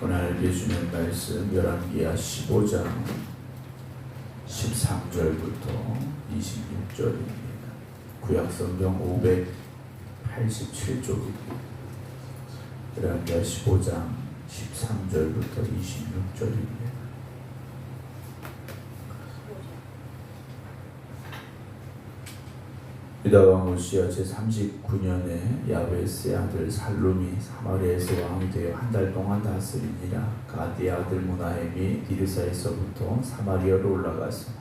오늘 예수님 말씀 열왕기하 15장 13절부터 26절입니다. 구약성경 587쪽입니다. 열왕기하 15장 13절부터 26절입니다. 유다왕 우시야 제39년에 야베스의 아들 살룸이 사마리아에서 왕이 되어 한 달 동안 다스리니라. 가디의 아들 무나헴이 디르사에서부터 사마리아로 올라가서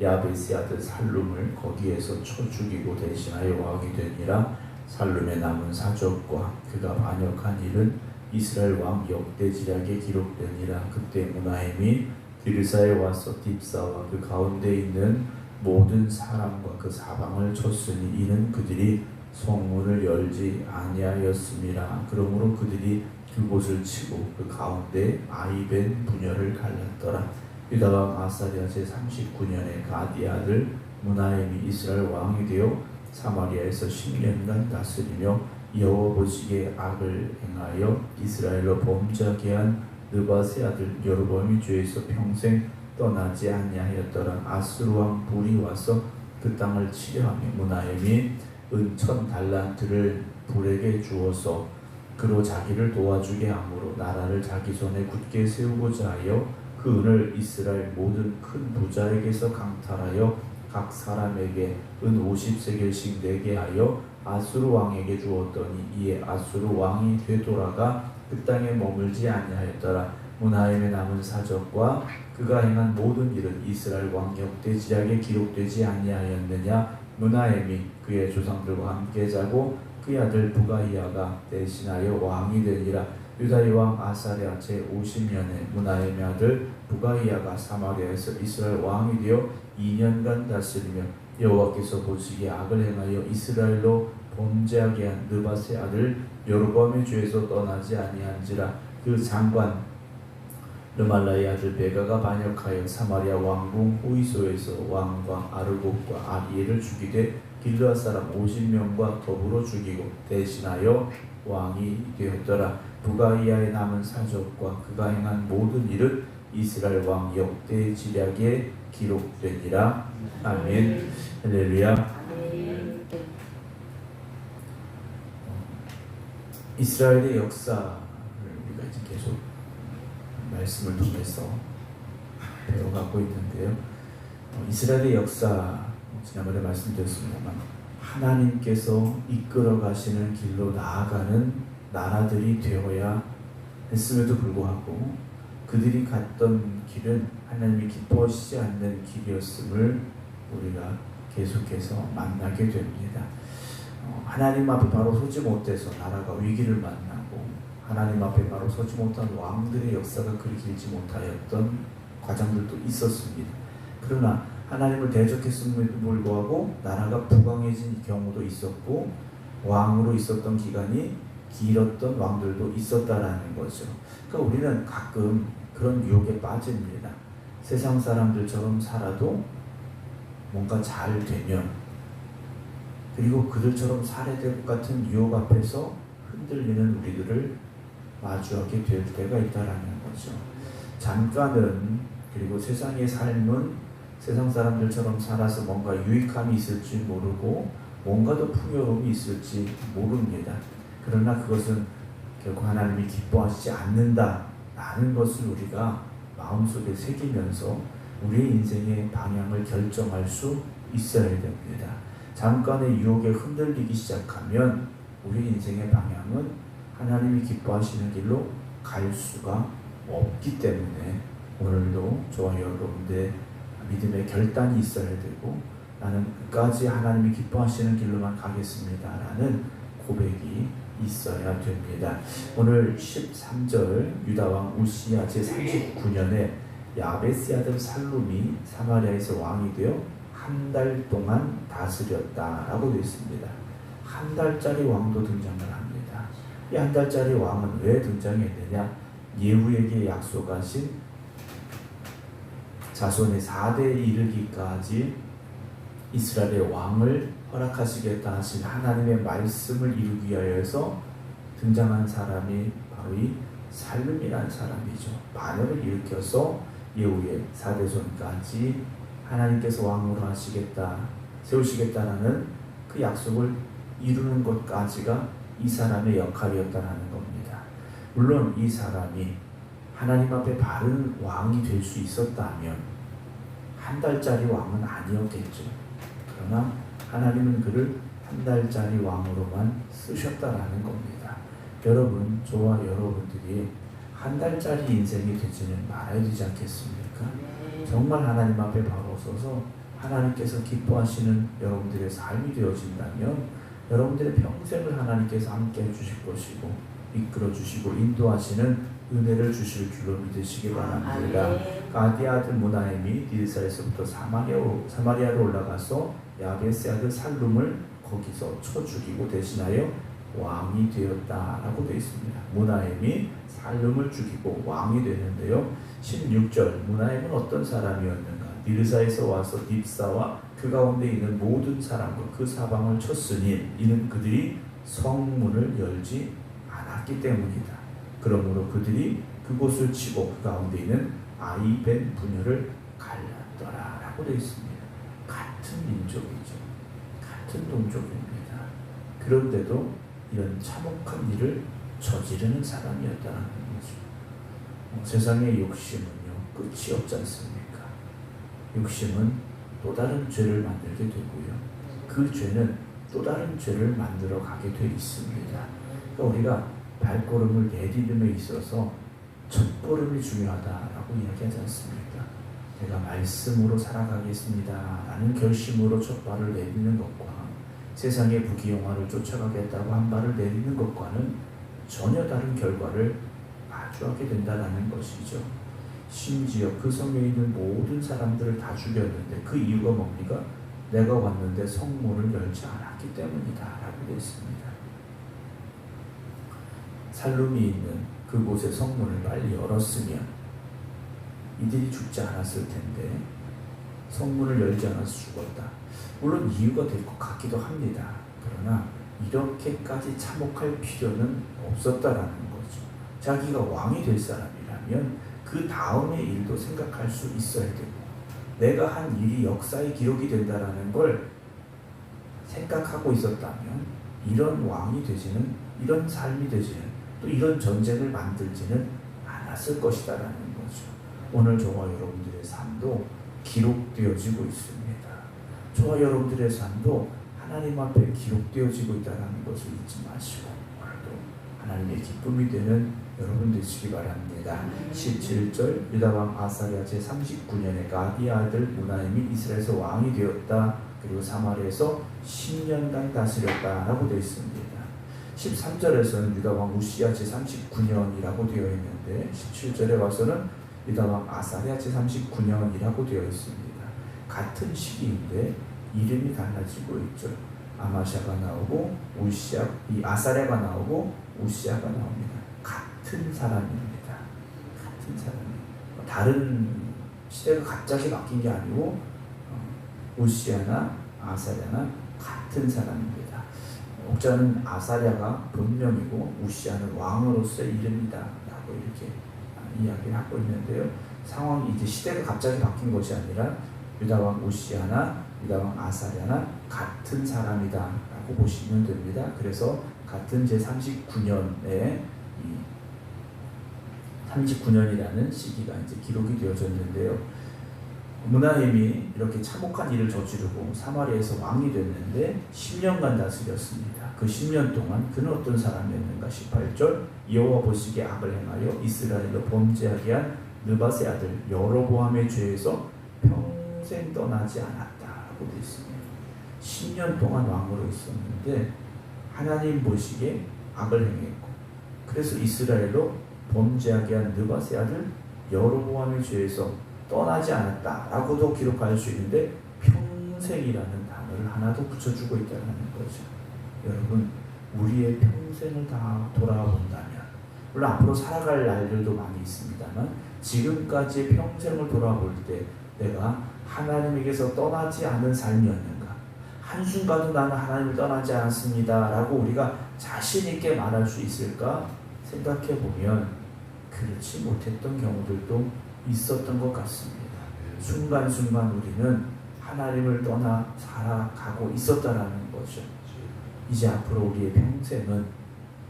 야베스의 아들 살룸을 거기에서 쳐 죽이고 대신하여 왕이 되니라. 살룸의 남은 사적과 그가 반역한 일은 이스라엘 왕 역대지략에 기록되니라. 그때 무나헴이 디르사에 와서 딥사와 그 가운데 있는 모든 사람과 그 사방을 쳤으니 이는 그들이 성문을 열지 아니하였음이라. 그러므로 그들이 그곳을 치고 그 가운데 아이벤 분열을 갈랐더라. 유다왕 아사랴 제39년에 가디의 아들 무나헴이 이스라엘 왕이 되어 사마리아에서 10년간 다스리며 여호와 보시기에 악을 행하여 이스라엘로 범죄하게 한 느밧의 아들 여로보암이 죄에서 평생 떠나지 아니하였더라. 아수르 왕 불이 와서 그 땅을 치려하며 무나헴이 은 1000달란트를 불에게 주어서 그로 자기를 도와주게 하므로 나라를 자기 손에 굳게 세우고자 하여 그 은을 이스라엘 모든 큰 부자에게서 강탈하여 각 사람에게 은 50세겔씩 내게 하여 아수르 왕에게 주었더니 이에 아수르 왕이 되돌아가 그 땅에 머물지 아니하였더라. 무나헴의 남은 사적과 그가 행한 모든 일은 이스라엘 왕 역대지략에 기록되지 아니하였느냐. 무나헴이 그의 조상들과 함께 자고 그의 아들 부가이아가 대신하여 왕이 되니라. 유다의 왕 아사랴 제50년에 무나헴의 아들 부가이아가 사마리아에서 이스라엘 왕이 되어 2년간 다스리며 여호와께서 보시기에 악을 행하여 이스라엘로 범죄하게 한 느밧의 아들 여로보암의 죄에서 떠나지 아니한지라. 그 장관 르말라의 아들 베가가 반역하여 사마리아 왕궁 호이소에서 왕과 아르곱과 아리엘을 죽이되 길르앗 사람 50명과 더불어 죽이고 대신하여 왕이 되었더라. 부가이아의 남은 사적과 그가 행한 모든 일은 이스라엘 왕 역대지략에 기록되니라. 아멘. 할렐루야. 이스라엘의 역사를 우리가 이제 계속 말씀을 통해서 배워가고 있는데요. 이스라엘의 역사, 지난번에 말씀드렸습니다만 하나님께서 이끌어 가시는 길로 나아가는 나라들이 되어야 했음에도 불구하고 그들이 갔던 길은 하나님이 기뻐하시지 않는 길이었음을 우리가 계속해서 만나게 됩니다. 하나님 앞에 바로 서지 못해서 나라가 위기를 만나고 하나님 앞에 바로 서지 못한 왕들의 역사가 그리 길지 못하였던 과정들도 있었습니다. 그러나 하나님을 대적했음에도 불구하고 나라가 부강해진 경우도 있었고 왕으로 있었던 기간이 길었던 왕들도 있었다라는 거죠. 그러니까 우리는 가끔 그런 유혹에 빠집니다. 세상 사람들처럼 살아도 뭔가 잘 되면 그리고 그들처럼 살아야 될 것 같은 유혹 앞에서 흔들리는 우리들을 마주하게 될 때가 있다라는 거죠. 잠깐은 그리고 세상의 삶은 세상 사람들처럼 살아서 뭔가 유익함이 있을지 모르고 뭔가 더 풍요로움이 있을지 모릅니다. 그러나 그것은 결국 하나님이 기뻐하시지 않는다라는 것을 우리가 마음속에 새기면서 우리의 인생의 방향을 결정할 수 있어야 됩니다. 잠깐의 유혹에 흔들리기 시작하면 우리 인생의 방향은 하나님이 기뻐하시는 길로 갈 수가 없기 때문에 오늘도 저와 여러분들의 믿음의 결단이 있어야 되고 나는 끝까지 하나님이 기뻐하시는 길로만 가겠습니다라는 고백이 있어야 됩니다. 오늘 13절 유다왕 우시야 제39년에 야베스의 아들 살룸이 사마리아에서 왕이 되어 한 달 동안 다스렸다라고 되어 있습니다. 한 달짜리 왕도 등장을 합니다. 이 한 달짜리 왕은 왜 등장했느냐? 예후에게 약속하신 자손의 4대에 이르기까지 이스라엘의 왕을 허락하시겠다 하신 하나님의 말씀을 이루기 위하여서 등장한 사람이 바로 이 살룸이라는 사람이죠. 반역을 일으켜서 예후의 4대손까지 하나님께서 왕으로 하시겠다, 세우시겠다라는 그 약속을 이루는 것까지가 이 사람의 역할이었다라는 겁니다. 물론 이 사람이 하나님 앞에 바른 왕이 될 수 있었다면 한 달짜리 왕은 아니었겠죠. 그러나 하나님은 그를 한 달짜리 왕으로만 쓰셨다라는 겁니다. 여러분, 저와 여러분들이 한 달짜리 인생이 되지는 말아야 되지 않겠습니까? 정말 하나님 앞에 바로 서서 하나님께서 기뻐하시는 여러분들의 삶이 되어진다면 여러분들의 평생을 하나님께서 함께 해주실 것이고 이끌어 주시고 인도하시는 은혜를 주실 줄로 믿으시기 바랍니다. 가디 아들 무나엠이 디르사에서부터 사마리아로 올라가서 야베스의 아들 살룸을 거기서 쳐 죽이고 대신하여 왕이 되었다라고 되어 있습니다. 무나엠이 살룸을 죽이고 왕이 되는데요. 16절 무나엠은 어떤 사람이었는가? 디르사에서 와서 딥사와 그 가운데 있는 모든 사람과 그 사방을 쳤으니 이는 그들이 성문을 열지 않았기 때문이다. 그러므로 그들이 그곳을 치고 그 가운데 있는 아이벤 분열을 갈랐더라 라고 되어 있습니다. 같은 민족이죠. 같은 동족입니다. 그런데도 이런 참혹한 일을 저지르는 사람이었다는 거죠. 세상의 욕심은요 끝이 없지 않습니까? 욕심은 또 다른 죄를 만들게 되고요. 그 죄는 또 다른 죄를 만들어 가게 돼 있습니다. 그러니까 우리가 발걸음을 내디딤에 있어서 첫걸음이 중요하다라고 이야기하지 않습니까? 내가 말씀으로 살아가겠습니다 라는 결심으로 첫 발을 내딛는 것과 세상의 부귀영화를 쫓아가겠다고 한 발을 내딛는 것과는 전혀 다른 결과를 마주하게 된다는 것이죠. 심지어 그 성에 있는 모든 사람들을 다 죽였는데 그 이유가 뭡니까? 내가 왔는데 성문을 열지 않았기 때문이다 라고 되어 있습니다. 살룸이 있는 그곳의 성문을 빨리 열었으면 이들이 죽지 않았을 텐데 성문을 열지 않아서 죽었다. 물론 이유가 될 것 같기도 합니다. 그러나 이렇게까지 참혹할 필요는 없었다라는 거죠. 자기가 왕이 될 사람이라면 그 다음의 일도 생각할 수 있어야 되고 내가 한 일이 역사에 기록이 된다라는 걸 생각하고 있었다면 이런 왕이 되지는 이런 삶이 되지는 또 이런 전쟁을 만들지는 않았을 것이다라는 거죠. 오늘 저와 여러분들의 삶도 기록되어지고 있습니다. 저와 여러분들의 삶도 하나님 앞에 기록되어지고 있다는 것을 잊지 마시고 오늘도 하나님의 기쁨이 되는 여러분 되시기 바랍니다. 17절 유다왕 아사랴 제39년에 가디 아들 무나엠이 이스라엘에서 왕이 되었다. 그리고 사마리아에서 10년간 다스렸다라고 되어 있습니다. 13절에서는 유다왕 우시야 제39년이라고 되어 있는데 17절에 와서는 유다왕 아사랴 제39년이라고 되어 있습니다. 같은 시기인데 이름이 달라지고 있죠. 아마샤가 나오고 이 아사랴가 나오고 우시야가 나옵니다. 같은 사람입니다. 같은 사람이에요. 다른 시대가 갑자기 바뀐 게 아니고 우시야나 아사랴나 같은 사람입니다. 목자는 아사랴가 본명이고 우시야는 왕으로서의 이름이다 라고 이렇게 이야기를 하고 있는데요. 상황이 이제 시대가 갑자기 바뀐 것이 아니라 유다왕 우시야나 유다왕 아사랴나 같은 사람이다 라고 보시면 됩니다. 그래서 같은 제39년에 39년이라는 시기가 이제 기록이 되어졌는데요. 무나엠이 이렇게 참혹한 일을 저지르고 사마리아에서 왕이 됐는데 10년간 다스렸습니다. 그 10년 동안 그는 어떤 사람이었는가? 18절 여호와 보시기에 악을 행하여 이스라엘로 범죄하게 한 느밧의 아들 여로보암의 죄에서 평생 떠나지 않았다라고 되어 있습니다. 10년 동안 왕으로 있었는데 하나님 보시기에 악을 행했고 그래서 이스라엘로 범죄하게 한 느밧의 아들 여로보암의 죄에서 떠나지 않았다라고도 기록할 수 있는데 평생이라는 단어를 하나 더 붙여주고 있다는 거죠. 여러분 우리의 평생을 다 돌아본다면 물론 앞으로 살아갈 날들도 많이 있습니다만 지금까지의 평생을 돌아볼 때 내가 하나님에게서 떠나지 않은 삶이었는가? 한순간도 나는 하나님을 떠나지 않았습니다 라고 우리가 자신 있게 말할 수 있을까? 생각해 보면 그렇지 못했던 경우들도 있었던 것 같습니다. 순간순간 우리는 하나님을 떠나 살아가고 있었다라는 거죠. 이제 앞으로 우리의 평생은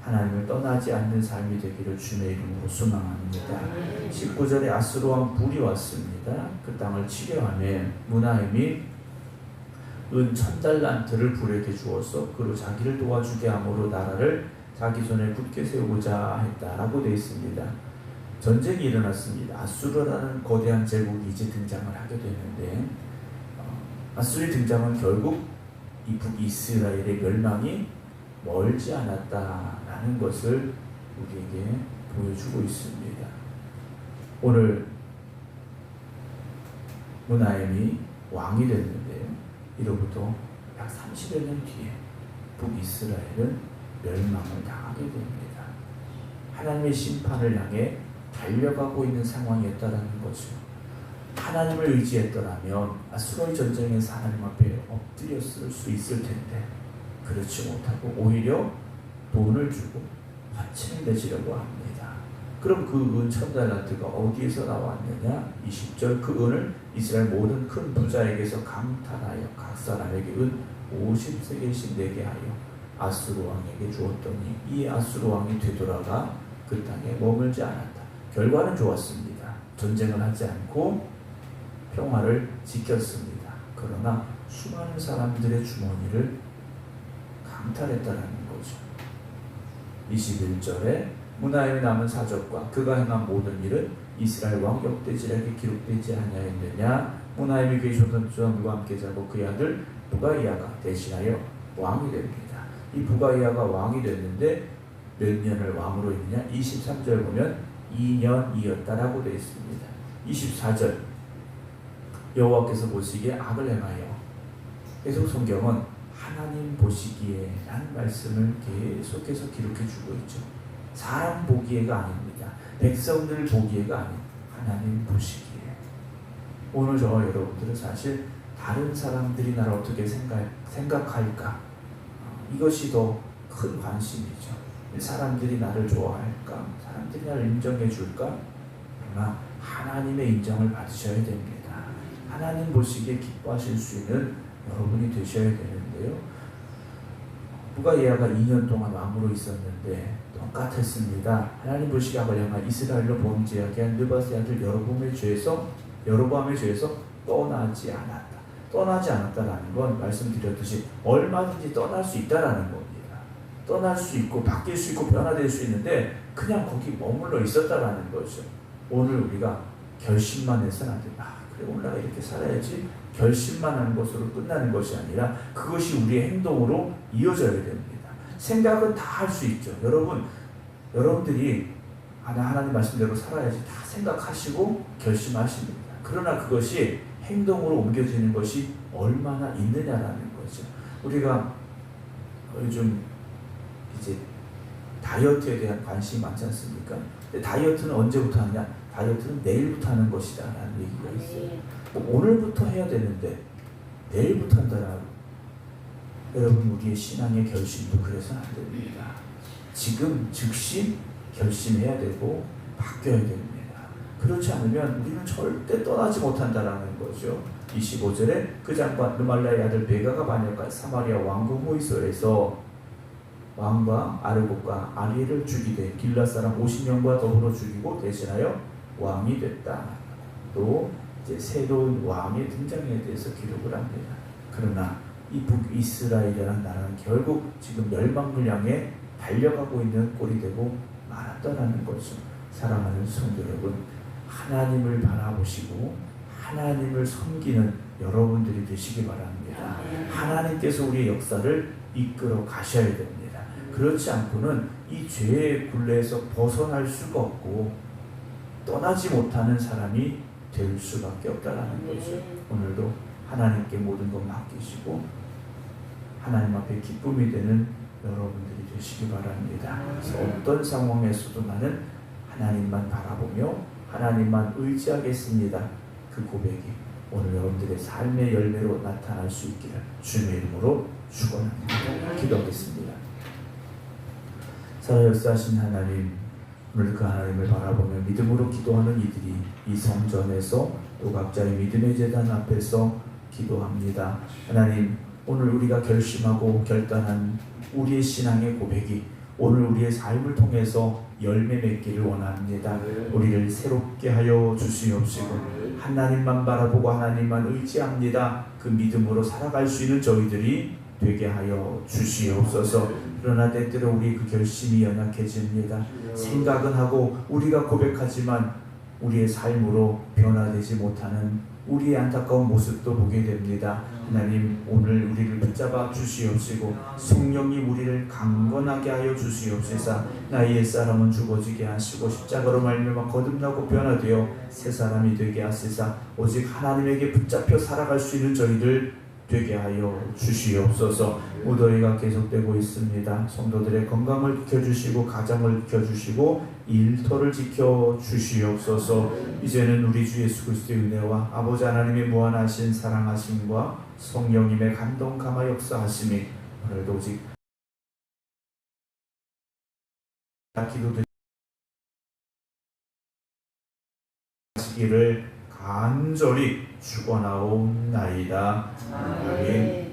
하나님을 떠나지 않는 삶이 되기를 주님의 이름으로 소망합니다. 19절에 아수르 왕 불이 왔습니다. 그 땅을 치려하며 무나임이 은 1000달란트를 불에게 주어서 그로 자기를 도와주게 함으로 나라를 자기 손에 굳게 세우고자 했다라고 되어 있습니다. 전쟁이 일어났습니다. 아수르라는 거대한 제국이 이제 등장을 하게 되는데 아수르의 등장은 결국 이 북이스라엘의 멸망이 멀지 않았다라는 것을 우리에게 보여주고 있습니다. 오늘 무나임이 왕이 됐는데요. 이로부터 약 30여 년 뒤에 북이스라엘은 멸망을 당하게 됩니다. 하나님의 심판을 향해 달려가고 있는 상황이었다라는 거죠. 하나님을 의지했더라면 아수르의 전쟁에서 하나님 앞에 엎드렸을 수 있을 텐데 그렇지 못하고 오히려 돈을 주고 화친을 내지려고 합니다. 그럼 그 은 1000달란트가 어디에서 나왔느냐? 20절 그 은을 이스라엘 모든 큰 부자에게서 강탈하여 각 사람에게 은 50세겔씩 내게 하여 아수르 왕에게 주었더니 이 아수르 왕이 되돌아가 그 땅에 머물지 않았다. 결과는 좋았습니다. 전쟁을 하지 않고 평화를 지켰습니다. 그러나 수많은 사람들의 주머니를 강탈했다는 거죠. 21절에 무나임에 남은 사적과 그가 행한 모든 일은 이스라엘 왕 역대지략에 기록되지 아니하였느냐. 무나임이 그의 조선들과 함께 자고 그의 아들 부가이아가 대신하여 왕이 됩니다. 이 부가이아가 왕이 됐는데 몇 년을 왕으로 있느냐. 23절 보면 2년이었다라고 되어 있습니다. 24절 여호와께서 보시기에 악을 행하여, 계속 성경은 하나님 보시기에 라는 말씀을 계속해서 기록해 주고 있죠. 사람 보기에가 아닙니다. 백성들 보기에가 아닌 하나님 보시기에. 오늘 저와 여러분들은 사실 다른 사람들이 나를 어떻게 생각할까, 이것이 더 큰 관심이죠. 사람들이 나를 좋아할까, 사람들이 나를 인정해 줄까. 그러나 하나님의 인정을 받으셔야 됩니다. 하나님 보시기에 기뻐하실 수 있는 여러분이 되셔야 되는데요. 부가이아가 2년 동안 왕으로 있었는데 똑같았습니다. 하나님 보시기에 악을 행한 이스라엘로 범죄하게 한 느바스의 아들 여로보암의 죄에서 떠나지 않았다. 떠나지 않았다라는 건 말씀드렸듯이 얼마든지 떠날 수 있다라는 겁니다. 떠날 수 있고 바뀔 수 있고 변화될 수 있는데 그냥 거기 머물러 있었다라는 거죠. 오늘 우리가 결심만 해서는 안 된다. 그래 오늘 내가 이렇게 살아야지, 결심만 하는 것으로 끝나는 것이 아니라 그것이 우리의 행동으로 이어져야 됩니다. 생각은 다 할 수 있죠. 여러분들이 나 하나님 말씀대로 살아야지 다 생각하시고 결심하십니다. 그러나 그것이 행동으로 옮겨지는 것이 얼마나 있느냐라는 거죠. 우리가 요즘 이제 다이어트에 대한 관심이 많지 않습니까? 근데 다이어트는 언제부터 하느냐? 다이어트는 내일부터 하는 것이다 라는 얘기가 있어요. 오늘부터 해야 되는데 내일부터 한다라고. 여러분, 우리의 신앙의 결심도 그래서는 안 됩니다. 지금 즉시 결심해야 되고 바뀌어야 됩니다. 그렇지 않으면 우리는 절대 떠나지 못한다라는 거죠. 25절에 그 장관 르말라의 아들 베가가 반역한 사마리아 왕국 호이소에서 왕과 아르곱과 아리엘을 죽이되 길랏 사람 50명과 더불어 죽이고 대신하여 왕이 됐다. 또 이제 새로운 왕의 등장에 대해서 기록을 합니다. 그러나 이 북이스라엘이라는 나라는 결국 지금 멸망을 향해 달려가고 있는 꼴이 되고 말았다라는 거죠. 사랑하는 성도 여러분, 하나님을 바라보시고 하나님을 섬기는 여러분들이 되시기 바랍니다. 하나님께서 우리의 역사를 이끌어 가셔야 됩니다. 그렇지 않고는 이 죄의 굴레에서 벗어날 수가 없고 떠나지 못하는 사람이 될 수밖에 없다라는 거죠. 오늘도 하나님께 모든 것 맡기시고 하나님 앞에 기쁨이 되는 여러분들이 되시기 바랍니다. 그래서 어떤 상황에서도 나는 하나님만 바라보며 하나님만 의지하겠습니다. 그 고백이 오늘 여러분들의 삶의 열매로 나타날 수 있기를 주님의 이름으로 축원합니다. 기도하겠습니다. 살아 역사하신 하나님, 오늘 그 하나님을 바라보며 믿음으로 기도하는 이들이 이 성전에서 또 각자의 믿음의 제단 앞에서 기도합니다. 하나님, 오늘 우리가 결심하고 결단한 우리의 신앙의 고백이 오늘 우리의 삶을 통해서 열매 맺기를 원합니다. 우리를 새롭게 하여 주시옵시고 하나님만 바라보고 하나님만 의지합니다. 그 믿음으로 살아갈 수 있는 저희들이 되게 하여 주시옵소서. 그러나 때때로 우리 그 결심이 연약해집니다. 생각은 하고 우리가 고백하지만 우리의 삶으로 변화되지 못하는 우리의 안타까운 모습도 보게 됩니다. 하나님, 오늘 우리를 붙잡아 주시옵시고 성령님 우리를 강건하게 하여 주시옵소서. 나의 옛사람은 죽어지게 하시고 십자가로 말미암아 거듭나고 변화되어 새 사람이 되게 하시사 오직 하나님에게 붙잡혀 살아갈 수 있는 저희들 되게 하여 주시옵소서. 무더위가 계속되고 있습니다. 성도들의 건강을 지켜주시고 가정을 지켜주시고 일터를 지켜주시옵소서. 이제는 우리 주 예수 그리스도의 은혜와 아버지 하나님의 무한하신 사랑하심과 성령님의 감동 감화 역사하심이 오늘도 오직 기도드리시기를 간절히 축원하옵나이다. 아멘.